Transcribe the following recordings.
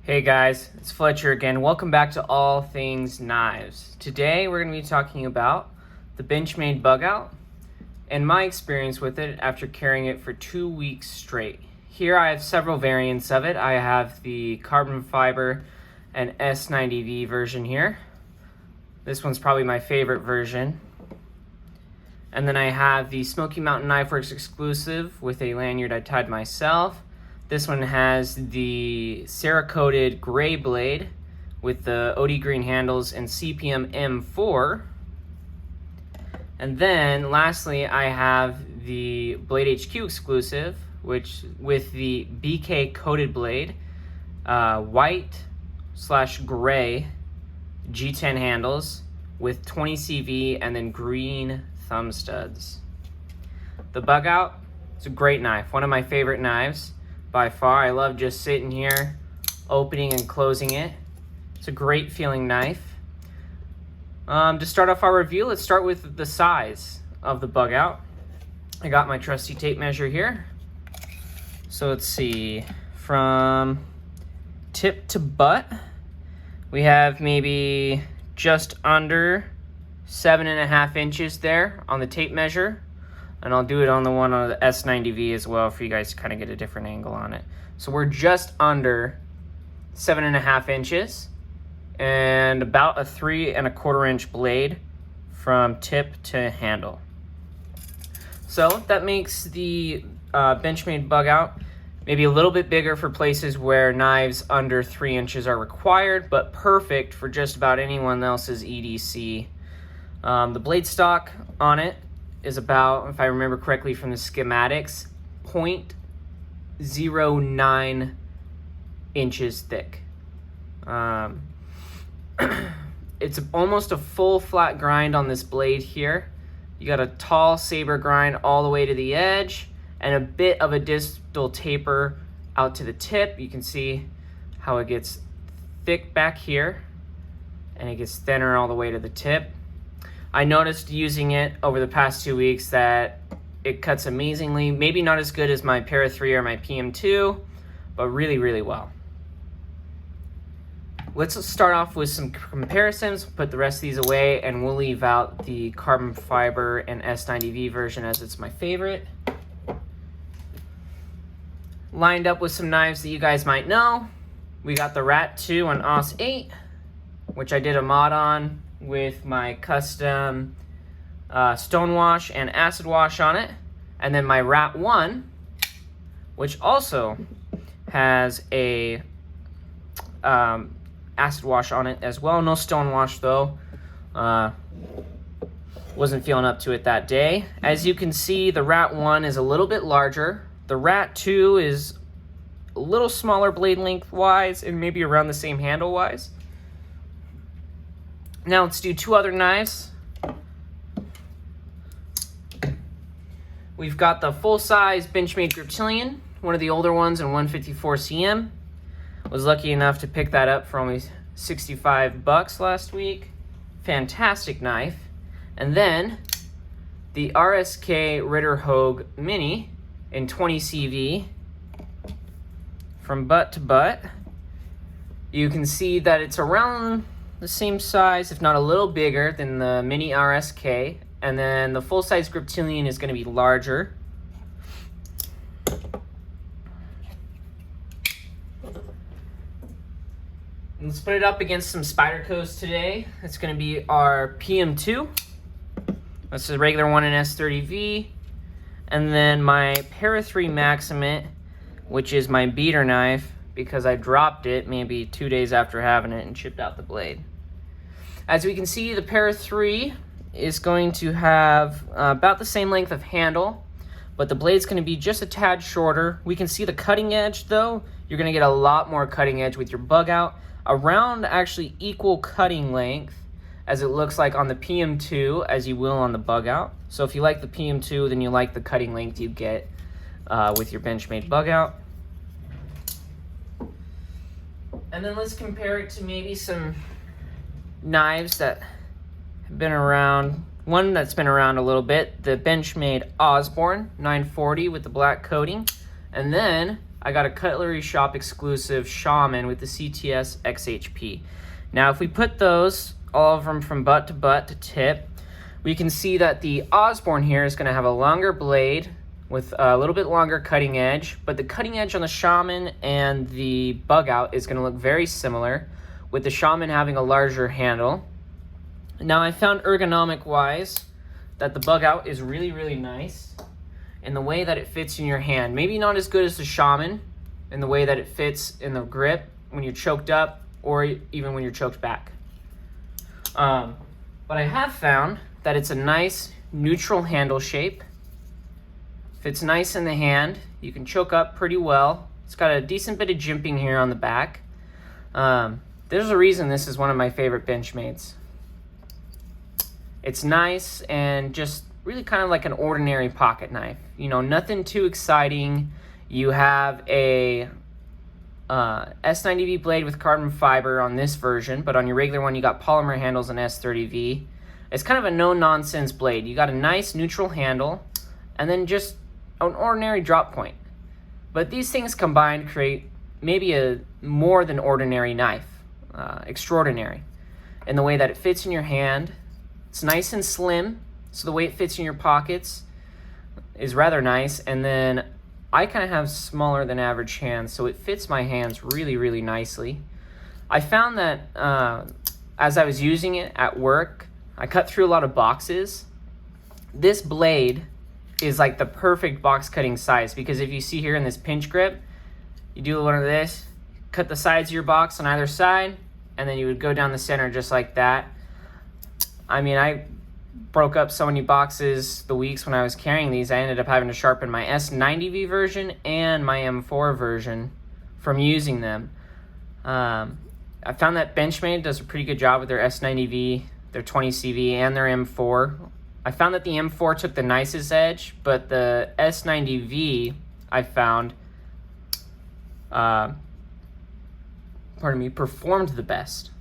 Hey guys, it's Fletcher again. Welcome back to All Things Knives. Today we're going to be talking about the Benchmade Bugout and my experience with it after carrying it for 2 weeks straight. Here I have several variants of it. I have the carbon fiber and S90V version here. This one's probably my favorite version. And then I have the Smoky Mountain Knife Works exclusive with a lanyard I tied myself. This one has the Cerakoted gray blade with the OD green handles and CPM M4. And then lastly, I have the Blade HQ exclusive, which with the BK coated blade, white/gray G10 handles with 20 CV and then green thumb studs. The Bugout is a great knife, one of my favorite knives. By far, I love just sitting here, opening and closing it. It's a great feeling knife. To start off our review, let's start with the size of the Bugout. I got my trusty tape measure here. So let's see, from tip to butt, we have maybe just under 7.5 inches there on the tape measure. And I'll do it on the one on the S90V as well for you guys to kind of get a different angle on it. So we're just under 7.5 inches and about a 3¼ inch blade from tip to handle. So that makes the Benchmade Bugout maybe a little bit bigger for places where knives under 3 inches are required, but perfect for just about anyone else's EDC. The blade stock on it is about, if I remember correctly from the schematics, 0.09 inches thick. It's almost a full flat grind on this blade here. You got a tall saber grind all the way to the edge and a bit of a distal taper out to the tip. You can see how it gets thick back here and it gets thinner all the way to the tip. I noticed using it over the past 2 weeks that it cuts amazingly. Maybe not as good as my Para 3 or my PM2, but really, really well. Let's start off with some comparisons, put the rest of these away, and we'll leave out the carbon fiber and S90V version as it's my favorite. Lined up with some knives that you guys might know. We got the Rat 2 on AUS 8, which I did a mod on with my custom stonewash and acid wash on it. And then my Rat 1, which also has a acid wash on it as well. No stonewash though. Wasn't feeling up to it that day. As you can see, the Rat 1 is a little bit larger. The Rat 2 is a little smaller blade length wise and maybe around the same handle wise. Now let's do two other knives. We've got the full-size Benchmade Griptilian, one of the older ones in 154 cm. Was lucky enough to pick that up for only $65 last week. Fantastic knife. And then the RSK Ritter Hogue Mini in 20 CV from butt to butt. You can see that it's around the same size, if not a little bigger than the mini RSK, and then the full-size Griptilian is going to be larger. Let's put it up against some Spydercos today. It's going to be our PM2. That's the regular one in S30V. And then my Para 3 Maximate, which is my beater knife, because I dropped it maybe 2 days after having it and chipped out the blade. As we can see, the Para 3 is going to have about the same length of handle, but the blade's going to be just a tad shorter. We can see the cutting edge though. You're going to get a lot more cutting edge with your Bugout, around actually equal cutting length as it looks like on the PM2 as you will on the Bugout. So if you like the PM2, then you like the cutting length you get with your Benchmade Bugout. And then let's compare it to maybe some knives that have been around. One that's been around a little bit, the Benchmade Osborne 940 with the black coating. And then I got a Cutlery Shop exclusive Shaman with the CTS XHP. Now if we put those, all of them from butt to tip, we can see that the Osborne here is going to have a longer blade with a little bit longer cutting edge, but the cutting edge on the Shaman and the Bugout is going to look very similar, with the Shaman having a larger handle. Now I found ergonomic wise that the Bugout is really nice in the way that it fits in your hand. Maybe not as good as the Shaman in the way that it fits in the grip when you're choked up or even when you're choked back. But I have found that it's a nice neutral handle shape. Fits nice in the hand. You can choke up pretty well. It's got a decent bit of jimping here on the back. There's a reason this is one of my favorite Benchmades. It's nice and just really kind of like an ordinary pocket knife. You know, nothing too exciting. You have a S90V blade with carbon fiber on this version, but on your regular one you got polymer handles and S30V. It's kind of a no-nonsense blade. You got a nice neutral handle and then just an ordinary drop point. But these things combined create maybe a more than ordinary knife. Extraordinary in the way that it fits in your hand. It's nice and slim, so the way it fits in your pockets is rather nice. And then I kind of have smaller than average hands, so it fits my hands really nicely. I found that as I was using it at work, I cut through a lot of boxes. This blade is like the perfect box cutting size, because if you see here in this pinch grip, you do one of this, cut the sides of your box on either side, and then you would go down the center just like that. I mean, I broke up so many boxes the weeks when I was carrying these, I ended up having to sharpen my S90V version and my M4 version from using them. I found that Benchmade does a pretty good job with their S90V, their 20CV, and their M4. I found that the M4 took the nicest edge, but the S90V I found performed the best.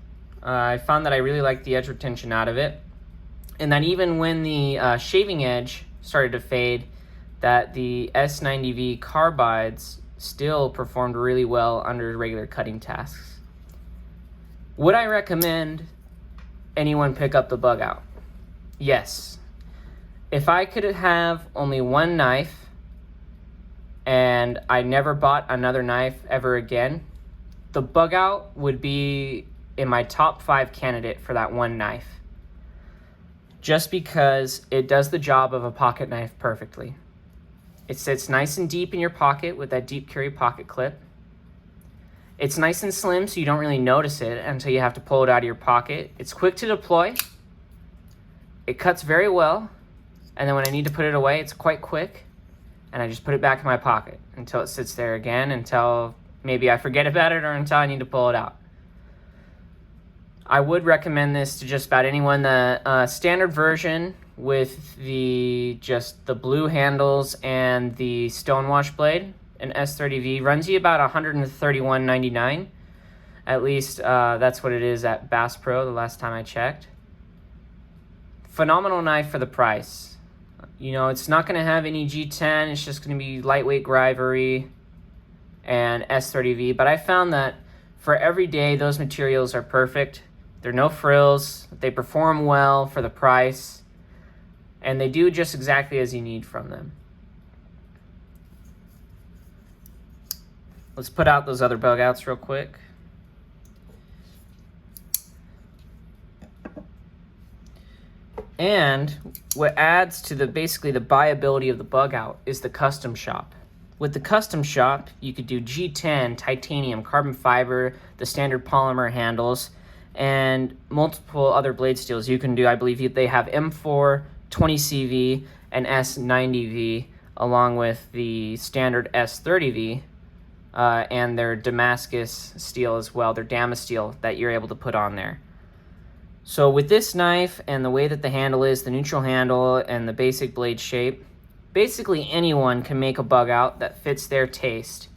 I found that I really liked the edge retention out of it, and that even when the shaving edge started to fade, that the S90V carbides still performed really well under regular cutting tasks. Would I recommend anyone pick up the Bugout? Yes. If I could have only one knife and I never bought another knife ever again, the Bugout would be in my top 5 candidate for that one knife. Just because it does the job of a pocket knife perfectly. It sits nice and deep in your pocket with that deep carry pocket clip. It's nice and slim, so you don't really notice it until you have to pull it out of your pocket. It's quick to deploy. It cuts very well. And then when I need to put it away, it's quite quick. And I just put it back in my pocket until it sits there again, until maybe I forget about it or until I need to pull it out. I would recommend this to just about anyone. The standard version with the blue handles and the stonewash blade, an S30V, runs you about $131.99. At least that's what it is at Bass Pro the last time I checked. Phenomenal knife for the price. You know, it's not going to have any G10. It's just going to be lightweight Grivery and S30V. But I found that for every day, those materials are perfect. They're no frills. They perform well for the price. And they do just exactly as you need from them. Let's put out those other Bugouts real quick. And what adds to basically the buyability of the Bugout is the custom shop. With the custom shop, you could do G10, titanium, carbon fiber, the standard polymer handles, and multiple other blade steels. You can do, I believe they have M4, 20CV, and S90V, along with the standard S30V, and their Damascus steel as well, their Damasteel that you're able to put on there. So with this knife and the way that the handle is, the neutral handle and the basic blade shape, basically anyone can make a Bugout that fits their taste.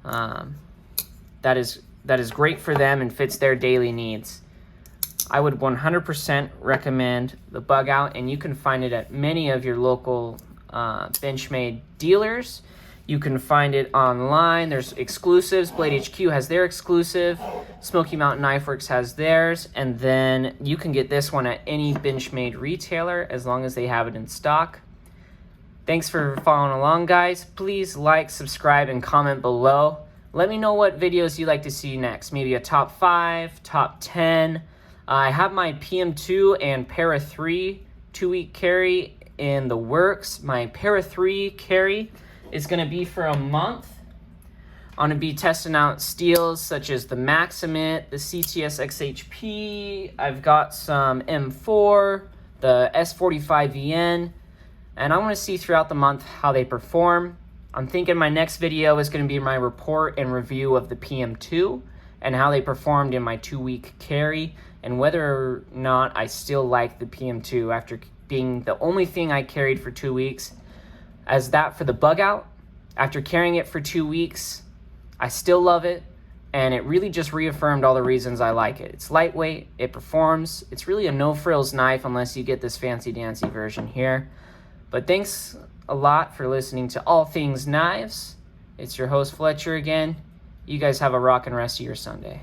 That is great for them and fits their daily needs. I would 100% recommend the Bugout, and you can find it at many of your local Benchmade dealers. You can find it online. There's exclusives. Blade HQ has their exclusive. Smoky Mountain Knife Works has theirs. And then you can get this one at any Benchmade retailer as long as they have it in stock. Thanks for following along, guys. Please like, subscribe, and comment below. Let me know what videos you'd like to see next. Maybe a top 5, top 10. I have my PM2 and Para 3 2-week carry in the works. My Para 3 carry is going to be for a month. I'm going to be testing out steels such as the Maximit, the CTS XHP. I've got some M4, the S45VN. And I want to see throughout the month how they perform. I'm thinking my next video is going to be my report and review of the PM2 and how they performed in my 2-week carry and whether or not I still like the PM2 after being the only thing I carried for 2 weeks. As that for the Bugout, after carrying it for 2 weeks, I still love it, and it really just reaffirmed all the reasons I like it. It's lightweight, it performs, it's really a no-frills knife unless you get this fancy-dancy version here. But thanks a lot for listening to All Things Knives. It's your host Fletcher again. You guys have a rockin' rest of your Sunday.